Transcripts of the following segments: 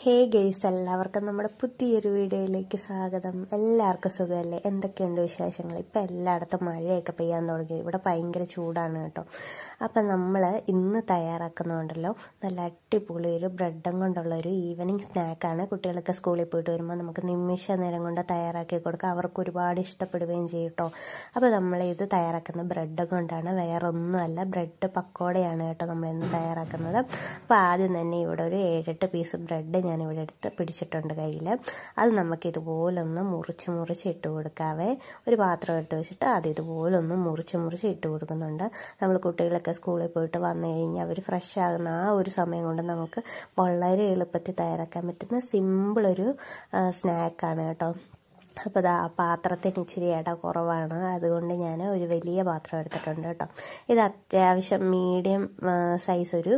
ഹേ guys, എല്ലാവർക്കും നമ്മുടെ പുതിയൊരു വീഡിയോയിലേക്ക് സ്വാഗതം. എല്ലാവർക്കും സുഖമല്ലേ? എന്തൊക്കെയുണ്ട് വിശേഷങ്ങൾ? ഇപ്പം എല്ലായിടത്തും മഴയൊക്കെ പെയ്യാൻ തുടങ്ങി. ഇവിടെ ഭയങ്കര ചൂടാണ് കേട്ടോ. അപ്പം നമ്മൾ ഇന്ന് തയ്യാറാക്കുന്നുണ്ടല്ലോ നല്ല അടിപൊളി ഒരു ബ്രെഡും കൊണ്ടുള്ള ഒരു ഈവനിങ് സ്നാക്കാണ്. കുട്ടികളൊക്കെ സ്കൂളിൽ പോയിട്ട് വരുമ്പോൾ നമുക്ക് നിമിഷ നേരം കൊണ്ട് തയ്യാറാക്കി കൊടുക്കുക. അവർക്ക് ഒരുപാട് ഇഷ്ടപ്പെടുകയും ചെയ്യും കേട്ടോ. അപ്പോൾ നമ്മൾ ഇത് തയ്യാറാക്കുന്ന ബ്രെഡ് കൊണ്ടാണ്, വേറെ ഒന്നുമല്ല, ബ്രെഡ് പക്കോടയാണ് കേട്ടോ നമ്മളിന്ന് തയ്യാറാക്കുന്നത്. അപ്പോൾ ആദ്യം തന്നെ ഇവിടെ ഒരു 7-8 പീസ് ബ്രെഡ് ഞാനിവിടെ എടുത്ത് പിടിച്ചിട്ടുണ്ട് കയ്യിൽ. അത് നമുക്ക് ഇതുപോലൊന്ന് മുറിച്ച് ഇട്ട് കൊടുക്കാവേ. ഒരു പാത്രം എടുത്ത് വെച്ചിട്ട് അത് ഇതുപോലൊന്ന് മുറിച്ച് ഇട്ട് കൊടുക്കുന്നുണ്ട്. നമ്മൾ കുട്ടികളൊക്കെ സ്കൂളിൽ പോയിട്ട് വന്നു കഴിഞ്ഞാൽ അവർ ഫ്രഷ് ആകുന്ന ആ ഒരു സമയം കൊണ്ട് നമുക്ക് വളരെ എളുപ്പത്തിൽ തയ്യാറാക്കാൻ പറ്റുന്ന സിമ്പിളൊരു സ്നാക്കാണ് കേട്ടോ. അപ്പോൾ ആ പാത്രത്തിന് ഇച്ചിരി ഇട കുറവാണ്, അതുകൊണ്ട് ഞാൻ ഒരു വലിയ പാത്രം എടുത്തിട്ടുണ്ട് കേട്ടോ. ഇത് അത്യാവശ്യം മീഡിയം സൈസ് ഒരു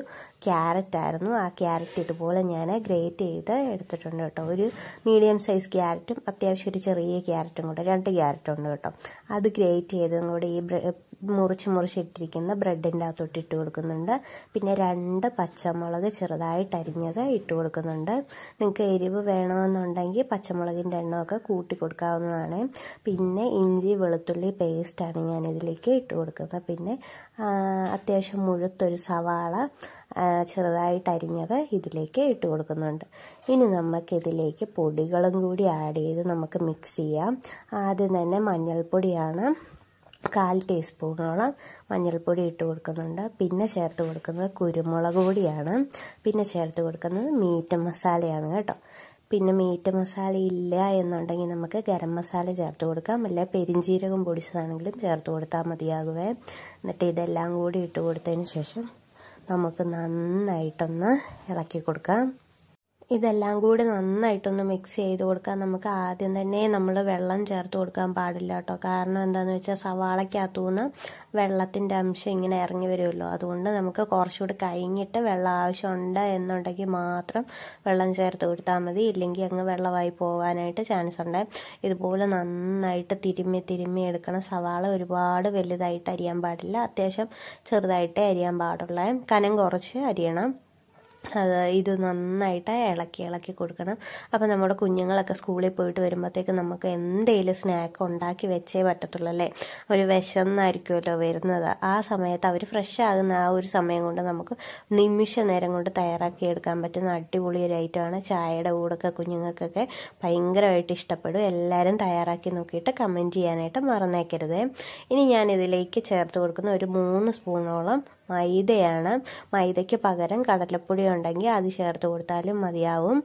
ക്യാരറ്റായിരുന്നു. ആ ക്യാരറ്റ് ഇതുപോലെ ഞാൻ ഗ്രേറ്റ് ചെയ്ത് എടുത്തിട്ടുണ്ട് കേട്ടോ. ഒരു മീഡിയം സൈസ് ക്യാരറ്റും അത്യാവശ്യം ഒരു ചെറിയ ക്യാരറ്റും കൂടെ, 2 ക്യാരറ്റുണ്ട് കേട്ടോ. അത് ഗ്രേറ്റ് ചെയ്തതും കൂടെ ഈ മുറിച്ചിട്ടിരിക്കുന്ന ബ്രെഡിൻ്റെ അകത്തോട്ട് ഇട്ട് കൊടുക്കുന്നുണ്ട്. പിന്നെ 2 പച്ചമുളക് ചെറുതായിട്ട് അരിഞ്ഞത് ഇട്ട് കൊടുക്കുന്നുണ്ട്. നിങ്ങൾക്ക് എരിവ് വേണമെന്നുണ്ടെങ്കിൽ പച്ചമുളകിൻ്റെ എണ്ണമൊക്കെ കൂട്ടി കൊടുക്കാവുന്നതാണ്. പിന്നെ ഇഞ്ചി വെളുത്തുള്ളി പേസ്റ്റാണ് ഞാൻ ഇതിലേക്ക് ഇട്ട് കൊടുക്കുന്നത്. പിന്നെ അത്യാവശ്യം മുഴുത്തൊരു സവാള ചെറുതായിട്ട് അരിഞ്ഞത് ഇതിലേക്ക് ഇട്ട് കൊടുക്കുന്നുണ്ട്. ഇനി നമുക്കിതിലേക്ക് പൊടികളും കൂടി ആഡ് ചെയ്ത് നമുക്ക് മിക്സ് ചെയ്യാം. ആദ്യം തന്നെ മഞ്ഞൾപ്പൊടിയാണ് 1/4 ടീസ്പൂണോളം മഞ്ഞൾപ്പൊടി ഇട്ട് കൊടുക്കുന്നുണ്ട്. പിന്നെ ചേർത്ത് കൊടുക്കുന്നത് കുരുമുളക് പൊടിയാണ്. പിന്നെ ചേർത്ത് കൊടുക്കുന്നത് മീറ്റ് മസാലയാണ് കേട്ടോ. പിന്നെ മീറ്റ് മസാല ഇല്ല എന്നുണ്ടെങ്കിൽ നമുക്ക് ഗരം മസാല ചേർത്ത് കൊടുക്കാം, അല്ല പെരിഞ്ജീരകം പൊടിച്ചതാണെങ്കിലും ചേർത്ത് കൊടുത്താൽ മതിയാകുവേ. എന്നിട്ട് ഇതെല്ലാം കൂടി ഇട്ട് കൊടുത്തതിന് ശേഷം നമുക്ക് നന്നായിട്ടൊന്ന് ഇളക്കി കൊടുക്കാം. ഇതെല്ലാം കൂടി നന്നായിട്ടൊന്ന് മിക്സ് ചെയ്ത് കൊടുക്കാം. നമുക്ക് ആദ്യം തന്നെ നമ്മൾ വെള്ളം ചേർത്ത് കൊടുക്കാൻ പാടില്ല കേട്ടോ. കാരണം എന്താണെന്ന് വെച്ചാൽ സവാളയ്ക്കകത്തുനിന്ന് വെള്ളത്തിൻ്റെ അംശം ഇങ്ങനെ ഇറങ്ങി വരുമല്ലോ. അതുകൊണ്ട് നമുക്ക് കുറച്ചുകൂടി കഴിഞ്ഞിട്ട് വെള്ളം ആവശ്യമുണ്ട് എന്നുണ്ടെങ്കിൽ മാത്രം വെള്ളം ചേർത്ത് കൊടുത്താൽ മതി. ഇല്ലെങ്കിൽ അങ്ങ് വെള്ളമായി പോകാനായിട്ട് ചാൻസ് ഉണ്ട്. ഇതുപോലെ നന്നായിട്ട് തിരുമ്മി എടുക്കണം. സവാള ഒരുപാട് വലുതായിട്ട് അരിയാൻ പാടില്ല, അത്യാവശ്യം ചെറുതായിട്ടേ അരിയാൻ പാടുള്ള, കനം കുറച്ച് അരിയണം. ഇത് നന്നായിട്ട് ഇളക്കി കൊടുക്കണം. അപ്പോൾ നമ്മുടെ കുഞ്ഞുങ്ങളൊക്കെ സ്കൂളിൽ പോയിട്ട് വരുമ്പോഴത്തേക്ക് നമുക്ക് എന്തെങ്കിലും സ്നാക്ക് ഉണ്ടാക്കി വെച്ചേ പറ്റത്തുള്ളൂ അല്ലേ. ഒരു വിശന്നായിരിക്കുമല്ലോ വരുന്നത്. ആ സമയത്ത് അവർ ഫ്രഷ് ആകുന്ന ആ ഒരു സമയം കൊണ്ട് നമുക്ക് നിമിഷ നേരം കൊണ്ട് തയ്യാറാക്കി എടുക്കാൻ പറ്റുന്ന അടിപൊളി ഒരു ഐറ്റമാണ്. ചായയുടെ കൂടെയൊക്കെ കുഞ്ഞുങ്ങൾക്കൊക്കെ ഭയങ്കരമായിട്ട് ഇഷ്ടപ്പെടും. എല്ലാവരും തയ്യാറാക്കി നോക്കിയിട്ട് കമൻറ്റ് ചെയ്യാനായിട്ട് മറന്നേക്കരുത്. ഇനി ഞാൻ ഇതിലേക്ക് ചേർത്ത് കൊടുക്കുന്ന ഒരു 3 സ്പൂണോളം മൈദയാണ്. മൈദയ്ക്ക് പകരം കടലപ്പൊടി ഉണ്ടെങ്കിൽ അത് ചേർത്ത് കൊടുത്താലും മതിയാവും.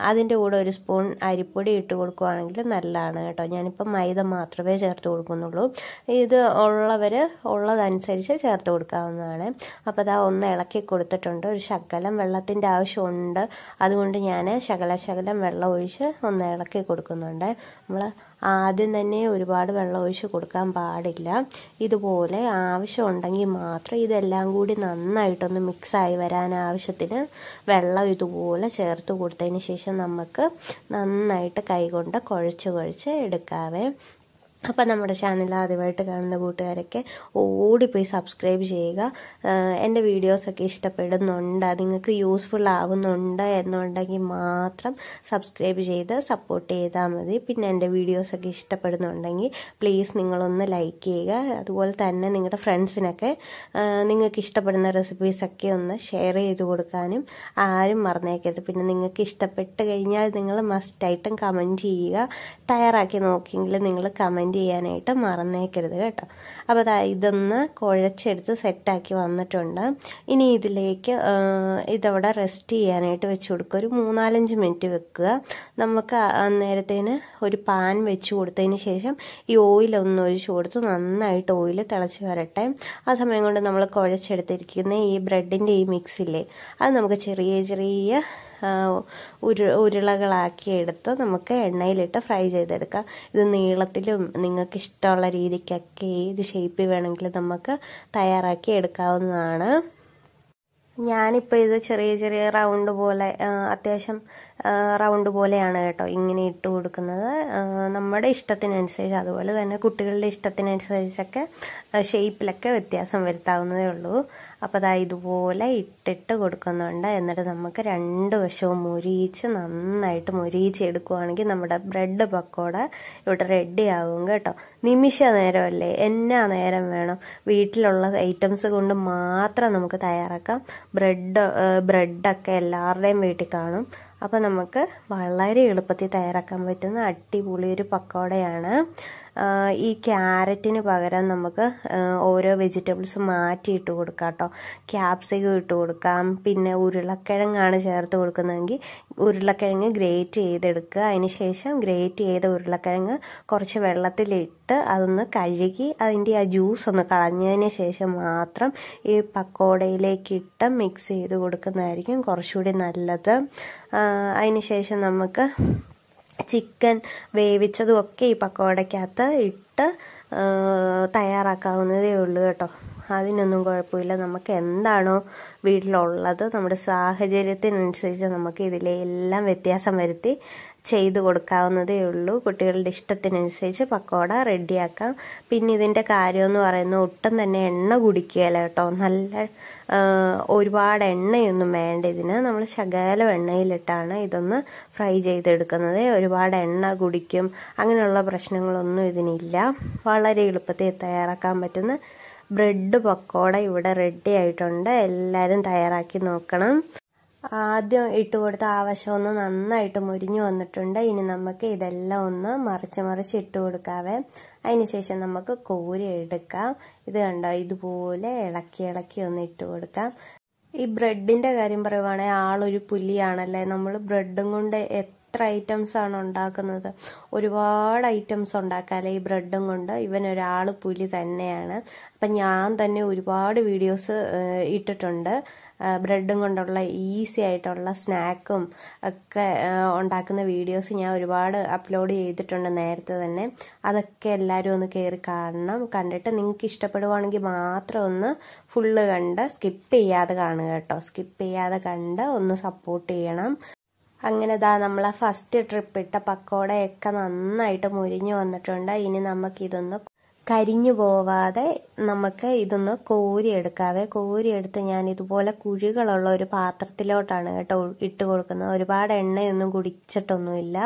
അതിൻ്റെ കൂടെ 1 സ്പൂൺ അരിപ്പൊടി ഇട്ട് കൊടുക്കുകയാണെങ്കിൽ നല്ലതാണ് കേട്ടോ. ഞാനിപ്പം മൈദ മാത്രമേ ചേർത്ത് കൊടുക്കുന്നുള്ളൂ. ഇത് ഉള്ളതനുസരിച്ച് ചേർത്ത് കൊടുക്കാവുന്നതാണ്. അപ്പോൾ അതാ ഒന്ന് ഇളക്കി കൊടുത്തിട്ടുണ്ട്. ഒരു ശകലം വെള്ളത്തിൻ്റെ ആവശ്യമുണ്ട്, അതുകൊണ്ട് ഞാൻ ശകലം വെള്ളം ഒഴിച്ച് ഒന്ന് ഇളക്കി കൊടുക്കുന്നുണ്ട്. നമ്മൾ ആദ്യം തന്നെ ഒരുപാട് വെള്ളം ഒഴിച്ച് കൊടുക്കാൻ പാടില്ല. ഇതുപോലെ ആവശ്യമുണ്ടെങ്കിൽ മാത്രം ഇതെല്ലാം കൂടി നന്നായിട്ടൊന്ന് മിക്സായി വരാൻ ആവശ്യത്തിന് വെള്ളം ഇതുപോലെ ചേർത്ത് കൊടുത്തതിന് ശേഷം നമുക്ക് നന്നായിട്ട് കൈകൊണ്ട് കുഴച്ച് എടുക്കാവേ. അപ്പോൾ നമ്മുടെ ചാനൽ ആദ്യമായിട്ട് കാണുന്ന കൂട്ടുകാരൊക്കെ ഓടിപ്പോയി സബ്സ്ക്രൈബ് ചെയ്യുക. എൻ്റെ വീഡിയോസൊക്കെ ഇഷ്ടപ്പെടുന്നുണ്ട്, നിങ്ങൾക്ക് യൂസ്ഫുൾ ആവുന്നുണ്ട് എന്നുണ്ടെങ്കിൽ മാത്രം സബ്സ്ക്രൈബ് ചെയ്ത് സപ്പോർട്ട് ചെയ്താൽ മതി. പിന്നെ എൻ്റെ വീഡിയോസൊക്കെ ഇഷ്ടപ്പെടുന്നുണ്ടെങ്കിൽ പ്ലീസ് നിങ്ങളൊന്ന് ലൈക്ക് ചെയ്യുക. അതുപോലെ തന്നെ നിങ്ങളുടെ ഫ്രണ്ട്സിനൊക്കെ നിങ്ങൾക്ക് ഇഷ്ടപ്പെടുന്ന റെസിപ്പീസൊക്കെ ഒന്ന് ഷെയർ ചെയ്ത് കൊടുക്കാനും ആരും മറന്നേക്കരുത്. പിന്നെ നിങ്ങൾക്ക് ഇഷ്ടപ്പെട്ട് കഴിഞ്ഞാൽ നിങ്ങൾ മസ്റ്റായിട്ടും കമൻറ്റ് ചെയ്യുക. തയ്യാറാക്കി നോക്കിയെങ്കിൽ നിങ്ങൾ കമൻറ്റ് ചെയ്യാനായിട്ട് മറന്നേക്കരുത് കേട്ടോ. അപ്പോൾ ഇതൊന്ന് കുഴച്ചെടുത്ത് സെറ്റാക്കി വന്നിട്ടുണ്ട്. ഇനി ഇതിലേക്ക് ഇതവിടെ റെസ്റ്റ് ചെയ്യാനായിട്ട് വെച്ച് കൊടുക്കുക. ഒരു 3-4 മിനിറ്റ് വെക്കുക. നമുക്ക് നേരത്തേന് ഒരു പാൻ വെച്ച് കൊടുത്തതിന് ശേഷം ഈ ഓയിലൊന്ന് ഒഴിച്ച് കൊടുത്ത് നന്നായിട്ട് ഓയിൽ തിളച്ച് വരട്ടെ. ആ സമയം കൊണ്ട് നമ്മൾ കുഴച്ചെടുത്തിരിക്കുന്ന ഈ ബ്രെഡിൻ്റെ ഈ മിക്സില്ലേ, അത് നമുക്ക് ചെറിയ ഉരുളകളാക്കി എടുത്ത് നമുക്ക് എണ്ണയിലിട്ട് ഫ്രൈ ചെയ്തെടുക്കാം. ഇത് നീളത്തിലും നിങ്ങൾക്ക് ഇഷ്ടമുള്ള രീതിക്കൊക്കെ ഏത് ഷേപ്പിൽ വേണമെങ്കിലും നമുക്ക് തയ്യാറാക്കി എടുക്കാവുന്നതാണ്. ഞാനിപ്പോൾ ഇത് ചെറിയ റൗണ്ട് പോലെ, അത്യാവശ്യം റൗണ്ട് പോലെയാണ് കേട്ടോ ഇങ്ങനെ ഇട്ട് കൊടുക്കുന്നത്. നമ്മുടെ ഇഷ്ടത്തിനനുസരിച്ച്, അതുപോലെ തന്നെ കുട്ടികളുടെ ഇഷ്ടത്തിനനുസരിച്ചൊക്കെ ഷേപ്പിലൊക്കെ വ്യത്യാസം വരുത്താവുന്നതേ ഉള്ളൂ. അപ്പോൾ അതാ ഇതുപോലെ ഇട്ടിട്ട് കൊടുക്കുന്നുണ്ട്. എന്നിട്ട് നമുക്ക് രണ്ട് വശവും നന്നായിട്ട് മൊരിയിച്ചെടുക്കുകയാണെങ്കിൽ നമ്മുടെ ബ്രെഡ് പക്കോട ഇവിടെ റെഡി ആകും കേട്ടോ. നിമിഷ നേരമല്ലേ, എന്നാ നേരം വേണം, വീട്ടിലുള്ള ഐറ്റംസ് കൊണ്ട് മാത്രം നമുക്ക് തയ്യാറാക്കാം. ബ്രെഡൊക്കെ എല്ലാവരുടെയും വീട്ടിൽ കാണും. അപ്പോൾ നമുക്ക് വളരെ എളുപ്പത്തിൽ തയ്യാറാക്കാൻ പറ്റുന്ന അടിപൊളി ഒരു പക്കോടയാണ്. ഈ ക്യാരറ്റിന് പകരം നമുക്ക് ഓരോ വെജിറ്റബിൾസ് മാറ്റിയിട്ട് കൊടുക്കാം കേട്ടോ. ക്യാപ്സിക്കം ഇട്ട് കൊടുക്കാം. പിന്നെ ഉരുളക്കിഴങ്ങാണ് ചേർത്ത് കൊടുക്കുന്നതെങ്കിൽ ഉരുളക്കിഴങ്ങ് ഗ്രേറ്റ് ചെയ്തെടുക്കുക. അതിന് ശേഷം ഗ്രേറ്റ് ചെയ്ത ഉരുളക്കിഴങ്ങ് കുറച്ച് വെള്ളത്തിലിട്ട് അതൊന്ന് കഴുകി അതിൻ്റെ ആ ജ്യൂസ് ഒന്ന് കളഞ്ഞതിന് ശേഷം മാത്രം ഈ പക്കോടയിലേക്കിട്ട് മിക്സ് ചെയ്ത് കൊടുക്കുന്നതായിരിക്കും കുറച്ചുകൂടി നല്ലത്. അതിന് ശേഷം നമുക്ക് ചിക്കൻ വേവിച്ചതും ഒക്കെ ഈ പക്കോടയ്ക്കകത്ത് ഇട്ട് തയ്യാറാക്കാവുന്നതേ ഉള്ളൂ കേട്ടോ. അതിനൊന്നും കുഴപ്പമില്ല. നമുക്ക് എന്താണോ വീട്ടിലുള്ളത് നമ്മുടെ സാഹചര്യത്തിനനുസരിച്ച് നമുക്ക് ഇതിലെല്ലാം വ്യത്യാസം വരുത്തി ചെയ്ത് കൊടുക്കാവുന്നതേ ഉള്ളൂ. കുട്ടികളുടെ ഇഷ്ടത്തിനനുസരിച്ച് പക്കോട റെഡിയാക്കാം. പിന്നെ ഇതിൻ്റെ കാര്യമെന്ന് പറയുന്നത് ഒട്ടും തന്നെ എണ്ണ കുടിക്കുകയില്ല കേട്ടോ. നല്ല ഒരുപാട് എണ്ണയൊന്നും വേണ്ട ഇതിന്. നമ്മൾ ശകലം എണ്ണയിലിട്ടാണ് ഇതൊന്ന് ഫ്രൈ ചെയ്തെടുക്കുന്നത്. ഒരുപാട് എണ്ണ കുടിക്കും അങ്ങനെയുള്ള പ്രശ്നങ്ങളൊന്നും ഇതിനില്ല. വളരെ എളുപ്പത്തിൽ തയ്യാറാക്കാൻ പറ്റുന്ന ബ്രെഡ് പക്കോട ഇവിടെ റെഡി ആയിട്ടുണ്ട്. എല്ലാവരും തയ്യാറാക്കി നോക്കണം. ആദ്യം ഇട്ട് കൊടുത്ത ആവശ്യം നന്നായിട്ട് മുരിഞ്ഞു വന്നിട്ടുണ്ട്. ഇനി നമുക്ക് ഇതെല്ലാം ഒന്ന് മറിച്ച് ഇട്ട് കൊടുക്കാവേ. അതിനുശേഷം നമുക്ക് കോരി എടുക്കാം. ഇത് കണ്ടോ, ഇതുപോലെ ഇളക്കി ഒന്ന് ഇട്ട് കൊടുക്കാം. ഈ ബ്രെഡിൻ്റെ കാര്യം പറയുവാണെങ്കിൽ ആളൊരു പുലിയാണല്ലേ. നമ്മൾ ബ്രെഡും കൊണ്ട് എത്ര ഐറ്റംസ് ആണ് ഉണ്ടാക്കുന്നത്. ഒരുപാട് ഐറ്റംസ് ഉണ്ടാക്കാല്ലേ ഈ ബ്രെഡും കൊണ്ട്. ഇവനൊരാൾ പുലി തന്നെയാണ്. അപ്പം ഞാൻ തന്നെ ഒരുപാട് വീഡിയോസ് ഇട്ടിട്ടുണ്ട്. ബ്രെഡും കൊണ്ടുള്ള ഈസി ആയിട്ടുള്ള സ്നാക്കും ഒക്കെ ഉണ്ടാക്കുന്ന വീഡിയോസ് ഞാൻ ഒരുപാട് അപ്ലോഡ് ചെയ്തിട്ടുണ്ട് നേരത്തെ തന്നെ. അതൊക്കെ എല്ലാവരും ഒന്ന് കയറി കാണണം. കണ്ടിട്ട് നിങ്ങൾക്ക് ഇഷ്ടപ്പെടുവാണെങ്കിൽ മാത്രം ഒന്ന് ഫുള്ള് കണ്ട് സ്കിപ്പ് ചെയ്യാതെ കാണുക കേട്ടോ. സ്കിപ്പ് ചെയ്യാതെ കണ്ട് ഒന്ന് സപ്പോർട്ട് ചെയ്യണം. അങ്ങനെ നമ്മൾ ഫസ്റ്റ് ട്രിപ്പ് ഇട്ട പക്കോടയൊക്കെ നന്നായിട്ട് മുരിഞ്ഞു വന്നിട്ടുണ്ട്. ഇനി നമുക്കിതൊന്ന് കരിഞ്ഞു പോവാതെ നമുക്ക് ഇതൊന്ന് കോരിയെടുക്കാവേ. കോരിയെടുത്ത് ഞാൻ ഇതുപോലെ കുഴികളുള്ള ഒരു പാത്രത്തിലോട്ടാണ് കേട്ടോ ഇട്ട് കൊടുക്കുന്നത്. ഒരുപാട് എണ്ണയൊന്നും കുടിച്ചിട്ടൊന്നുമില്ല.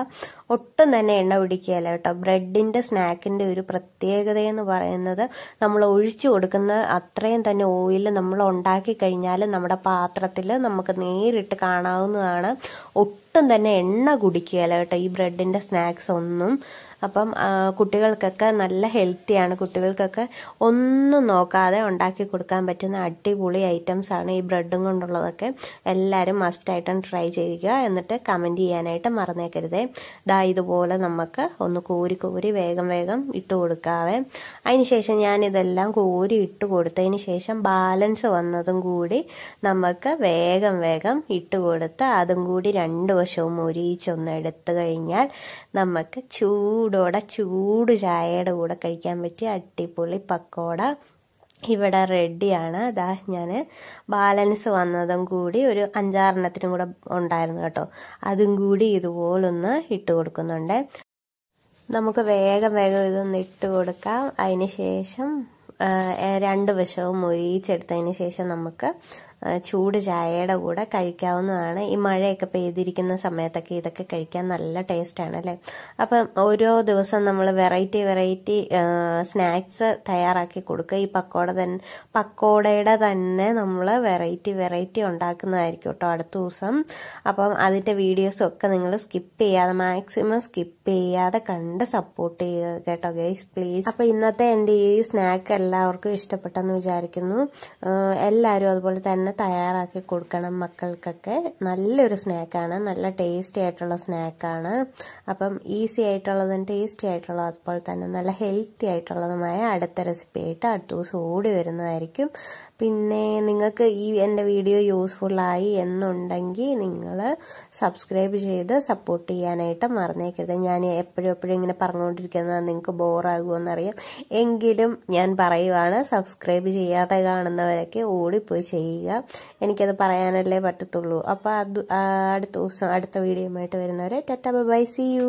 ഒട്ടും തന്നെ എണ്ണ പിടിക്കുകയല്ല കേട്ടോ. ബ്രെഡിൻ്റെ സ്നാക്കിൻ്റെ ഒരു പ്രത്യേകതയെന്ന് പറയുന്നത് നമ്മൾ ഒഴിച്ചു കൊടുക്കുന്ന അത്രയും തന്നെ ഓയിൽ നമ്മൾ ഉണ്ടാക്കി കഴിഞ്ഞാൽ നമ്മുടെ പാത്രത്തിൽ നമുക്ക് നേരിട്ട് കാണാവുന്നതാണ്. ഒട്ടും തന്നെ എണ്ണ കുടിക്കുകയല്ല കേട്ടോ ഈ ബ്രെഡിൻ്റെ സ്നാക്സ് ഒന്നും. അപ്പം കുട്ടികൾക്കൊക്കെ നല്ല ഹെൽത്തിയാണ്. കുട്ടികൾക്കൊക്കെ ഒന്നും നോക്കാതെ ഉണ്ടാക്കി കൊടുക്കാൻ പറ്റുന്ന അടിപൊളി ഐറ്റംസാണ് ഈ ബ്രെഡും കൊണ്ടുള്ളതൊക്കെ. എല്ലാവരും മസ്റ്റായിട്ടും ട്രൈ ചെയ്യുക. എന്നിട്ട് കമൻറ്റ് ചെയ്യാനായിട്ട് മറന്നേക്കരുതേ. ഇതുപോലെ നമുക്ക് ഒന്ന് കോരി വേഗം ഇട്ട് കൊടുക്കാവേ. അതിനുശേഷം ഞാനിതെല്ലാം കോരി ഇട്ട് കൊടുത്തതിന് ശേഷം ബാലൻസ് വന്നതും കൂടി നമുക്ക് വേഗം ഇട്ട് കൊടുത്ത് അതും കൂടി രണ്ട് വശവും മൊരിയിച്ചൊന്ന് എടുത്തു കഴിഞ്ഞാൽ നമുക്ക് ചൂട് ചായയുടെ കൂടെ കഴിക്കാൻ പറ്റിയ അടിപൊളി പക്കോട ഇവിടെ റെഡിയാണ്. ഞാൻ ബാലൻസ് വന്നതും കൂടി ഒരു 5-6 കൂടെ ഉണ്ടായിരുന്നു കേട്ടോ. അതും കൂടി ഇതുപോലൊന്ന് ഇട്ട് കൊടുക്കുന്നുണ്ട്. നമുക്ക് വേഗം ഇതൊന്ന് ഇട്ട് കൊടുക്കാം. അതിന് ശേഷം രണ്ട് വശവും മൊരിയിച്ചെടുത്തതിന് ശേഷം നമുക്ക് ചൂട് ചായയുടെ കൂടെ കഴിക്കാവുന്നതാണ്. ഈ മഴയൊക്കെ പെയ്തിരിക്കുന്ന സമയത്തൊക്കെ ഇതൊക്കെ കഴിക്കാൻ നല്ല ടേസ്റ്റാണ് അല്ലേ. അപ്പം ഓരോ ദിവസം നമ്മൾ വെറൈറ്റി സ്നാക്സ് തയ്യാറാക്കി കൊടുക്കുക. ഈ പക്കോടയുടെ തന്നെ നമ്മൾ വെറൈറ്റി ഉണ്ടാക്കുന്നതായിരിക്കും കേട്ടോ അടുത്ത ദിവസം. അപ്പം അതിൻ്റെ വീഡിയോസൊക്കെ നിങ്ങൾ മാക്സിമം സ്കിപ്പ് ചെയ്യാതെ കണ്ട് സപ്പോർട്ട് ചെയ്യുക കേട്ടോ ഗൈസ്, പ്ലീസ്. അപ്പോൾ ഇന്നത്തെ എൻ്റെ ഈ സ്നാക്ക് എല്ലാവർക്കും ഇഷ്ടപ്പെട്ടെന്ന് വിചാരിക്കുന്നു. എല്ലാവരും അതുപോലെ തന്നെ തയ്യാറാക്കി കൊടുക്കണം മക്കൾക്കൊക്കെ. നല്ലൊരു സ്നാക്കാണ്, നല്ല ടേസ്റ്റി ആയിട്ടുള്ള സ്നാക്കാണ്. അപ്പം ഈസി ആയിട്ടുള്ളതും ടേസ്റ്റി ആയിട്ടുള്ളതും അതുപോലെ തന്നെ നല്ല ഹെൽത്തി ആയിട്ടുള്ളതുമായ അടുത്ത റെസിപ്പി ആയിട്ട് അടുത്ത ദിവസം ഓടി വരുന്നതായിരിക്കും. പിന്നെ നിങ്ങൾക്ക് ഈ എൻ്റെ വീഡിയോ യൂസ്ഫുള്ളായി എന്നുണ്ടെങ്കിൽ നിങ്ങൾ സബ്സ്ക്രൈബ് ചെയ്ത് സപ്പോർട്ട് ചെയ്യാനായിട്ട് മറന്നേക്കരുത്. ഞാൻ എപ്പോഴും ഇങ്ങനെ പറഞ്ഞുകൊണ്ടിരിക്കുന്നത് നിങ്ങൾക്ക് ബോറാകുമെന്നറിയാം. എങ്കിലും ഞാൻ പറയുവാണ്, സബ്സ്ക്രൈബ് ചെയ്യാതെ കാണുന്നവരൊക്കെ ഓടിപ്പോയി ചെയ്യുക. എനിക്കത് പറയാനല്ലേ പറ്റത്തുള്ളൂ. അപ്പോൾ അടുത്ത ദിവസം അടുത്ത വീഡിയോയുമായിട്ട് വരുന്നവരെ ടാറ്റാ ബൈ, സീ യു.